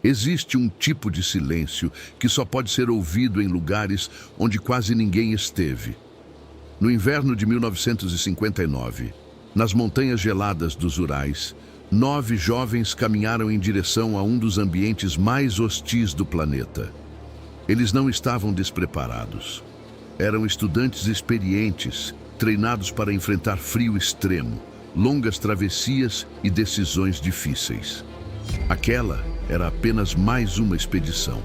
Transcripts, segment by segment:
Existe um tipo de silêncio que só pode ser ouvido em lugares onde quase ninguém esteve. No inverno de 1959, nas montanhas geladas dos Urais, 9 jovens caminharam em direção a um dos ambientes mais hostis do planeta. Eles não estavam despreparados. Eram estudantes experientes, treinados para enfrentar frio extremo, longas travessias e decisões difíceis. Aquela era apenas mais uma expedição.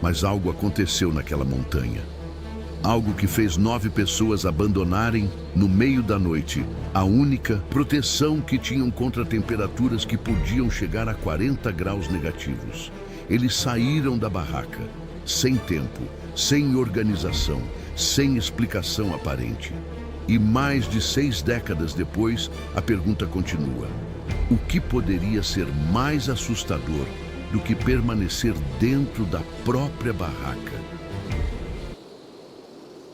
Mas algo aconteceu naquela montanha. Algo que fez 9 pessoas abandonarem, no meio da noite, a única proteção que tinham contra temperaturas que podiam chegar a 40 graus negativos. Eles saíram da barraca, sem tempo, sem organização, sem explicação aparente. E mais de 6 décadas depois, a pergunta continua: o que poderia ser mais assustador do que permanecer dentro da própria barraca?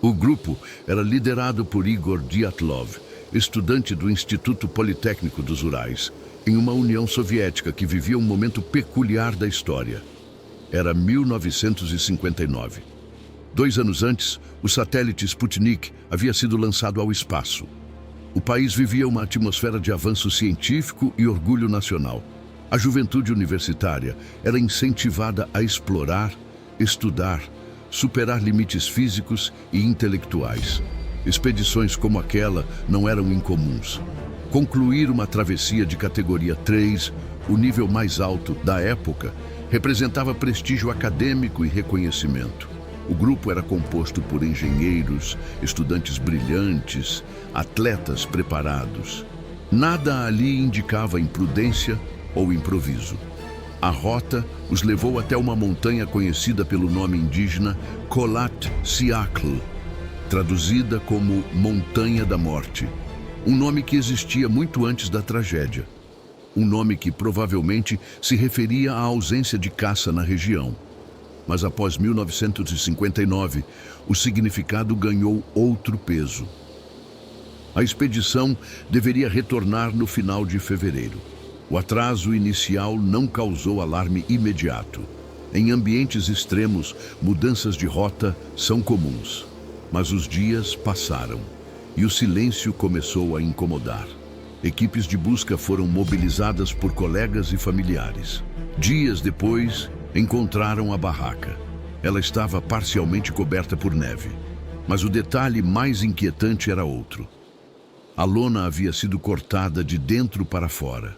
O grupo era liderado por Igor Dyatlov, estudante do Instituto Politécnico dos Urais, em uma União Soviética que vivia um momento peculiar da história. Era 1959. 2 anos antes, o satélite Sputnik havia sido lançado ao espaço. O país vivia uma atmosfera de avanço científico e orgulho nacional. A juventude universitária era incentivada a explorar, estudar, superar limites físicos e intelectuais. Expedições como aquela não eram incomuns. Concluir uma travessia de categoria 3, o nível mais alto da época, representava prestígio acadêmico e reconhecimento. O grupo era composto por engenheiros, estudantes brilhantes, atletas preparados. Nada ali indicava imprudência ou improviso. A rota os levou até uma montanha conhecida pelo nome indígena Kholat Syakhl, traduzida como Montanha da Morte, um nome que existia muito antes da tragédia. Um nome que provavelmente se referia à ausência de caça na região. Mas após 1959, o significado ganhou outro peso. A expedição deveria retornar no final de fevereiro. O atraso inicial não causou alarme imediato. Em ambientes extremos, mudanças de rota são comuns. Mas os dias passaram e o silêncio começou a incomodar. Equipes de busca foram mobilizadas por colegas e familiares. Dias depois, encontraram a barraca. Ela estava parcialmente coberta por neve. Mas o detalhe mais inquietante era outro. A lona havia sido cortada de dentro para fora,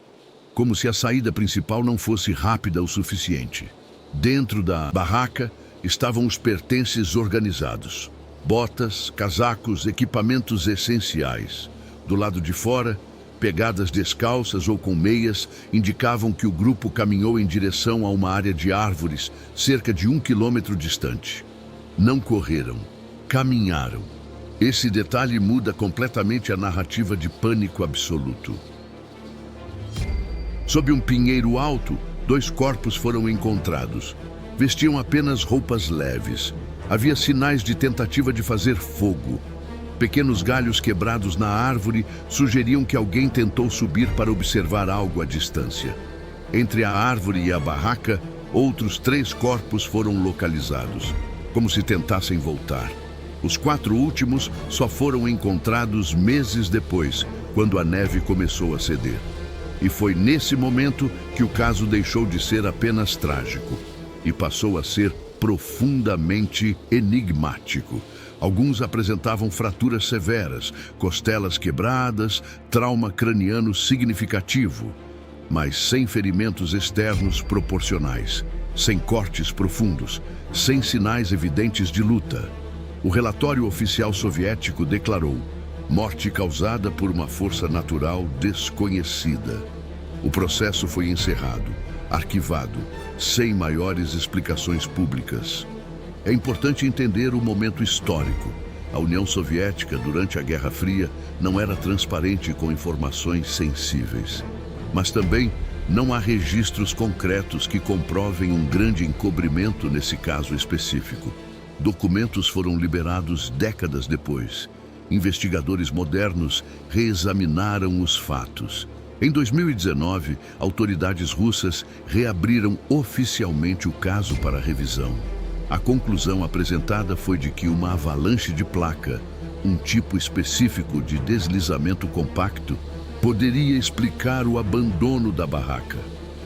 como se a saída principal não fosse rápida o suficiente. Dentro da barraca estavam os pertences organizados: botas, casacos, equipamentos essenciais. Do lado de fora, pegadas descalças ou com meias indicavam que o grupo caminhou em direção a uma área de árvores cerca de 1 quilômetro distante. Não correram, caminharam. Esse detalhe muda completamente a narrativa de pânico absoluto. Sob um pinheiro alto, 2 corpos foram encontrados. Vestiam apenas roupas leves. Havia sinais de tentativa de fazer fogo. Pequenos galhos quebrados na árvore sugeriam que alguém tentou subir para observar algo à distância. Entre a árvore e a barraca, outros 3 corpos foram localizados, como se tentassem voltar. Os 4 últimos só foram encontrados meses depois, quando a neve começou a ceder. E foi nesse momento que o caso deixou de ser apenas trágico e passou a ser profundamente enigmático. Alguns apresentavam fraturas severas, costelas quebradas, trauma craniano significativo, mas sem ferimentos externos proporcionais, sem cortes profundos, sem sinais evidentes de luta. O relatório oficial soviético declarou: morte causada por uma força natural desconhecida. O processo foi encerrado, arquivado, sem maiores explicações públicas. É importante entender o momento histórico. A União Soviética, durante a Guerra Fria, não era transparente com informações sensíveis. Mas também não há registros concretos que comprovem um grande encobrimento nesse caso específico. Documentos foram liberados décadas depois. Investigadores modernos reexaminaram os fatos. Em 2019, autoridades russas reabriram oficialmente o caso para revisão. A conclusão apresentada foi de que uma avalanche de placa, um tipo específico de deslizamento compacto, poderia explicar o abandono da barraca.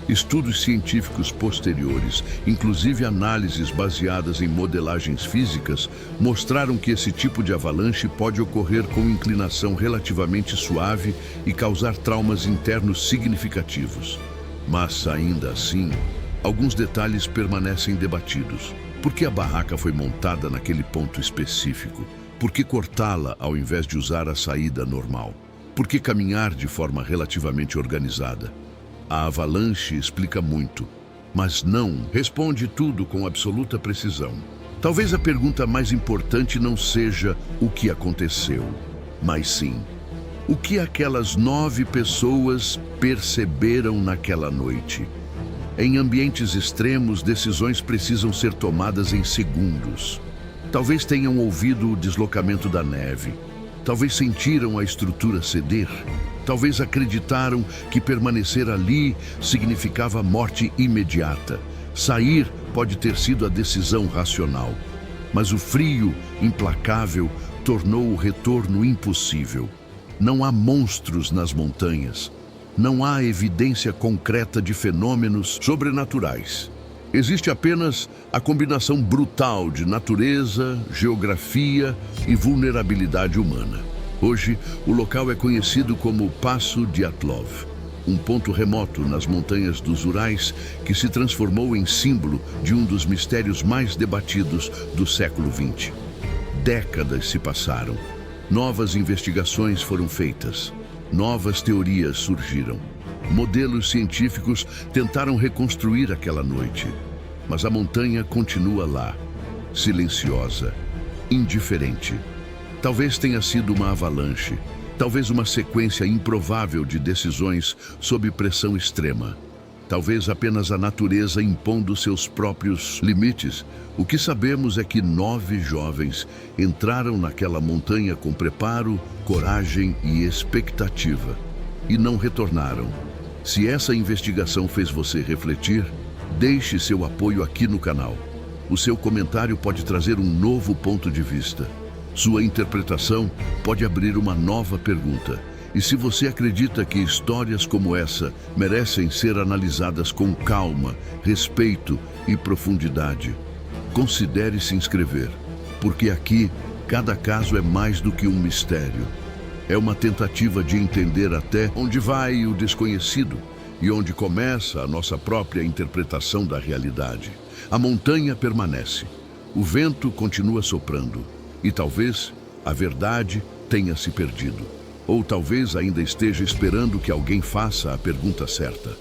Estudos científicos posteriores, inclusive análises baseadas em modelagens físicas, mostraram que esse tipo de avalanche pode ocorrer com inclinação relativamente suave e causar traumas internos significativos. Mas, ainda assim, alguns detalhes permanecem debatidos. Por que a barraca foi montada naquele ponto específico? Por que cortá-la ao invés de usar a saída normal? Por que caminhar de forma relativamente organizada? A avalanche explica muito, mas não responde tudo com absoluta precisão. Talvez a pergunta mais importante não seja o que aconteceu, mas sim, o que aquelas 9 pessoas perceberam naquela noite. Em ambientes extremos, decisões precisam ser tomadas em segundos. Talvez tenham ouvido o deslocamento da neve. Talvez sentiram a estrutura ceder. Talvez acreditaram que permanecer ali significava morte imediata. Sair pode ter sido a decisão racional. Mas o frio implacável tornou o retorno impossível. Não há monstros nas montanhas. Não há evidência concreta de fenômenos sobrenaturais. Existe apenas a combinação brutal de natureza, geografia e vulnerabilidade humana. Hoje, o local é conhecido como Passo Dyatlov, um ponto remoto nas montanhas dos Urais que se transformou em símbolo de um dos mistérios mais debatidos do século XX. Décadas se passaram. Novas investigações foram feitas. Novas teorias surgiram. Modelos científicos tentaram reconstruir aquela noite. Mas a montanha continua lá, silenciosa, indiferente. Talvez tenha sido uma avalanche, talvez uma sequência improvável de decisões sob pressão extrema. Talvez apenas a natureza impondo seus próprios limites. O que sabemos é que 9 jovens entraram naquela montanha com preparo, coragem e expectativa, e não retornaram. Se essa investigação fez você refletir, deixe seu apoio aqui no canal. O seu comentário pode trazer um novo ponto de vista. Sua interpretação pode abrir uma nova pergunta. E se você acredita que histórias como essa merecem ser analisadas com calma, respeito e profundidade, considere se inscrever, porque aqui cada caso é mais do que um mistério. É uma tentativa de entender até onde vai o desconhecido e onde começa a nossa própria interpretação da realidade. A montanha permanece, o vento continua soprando e talvez a verdade tenha se perdido. Ou talvez ainda esteja esperando que alguém faça a pergunta certa.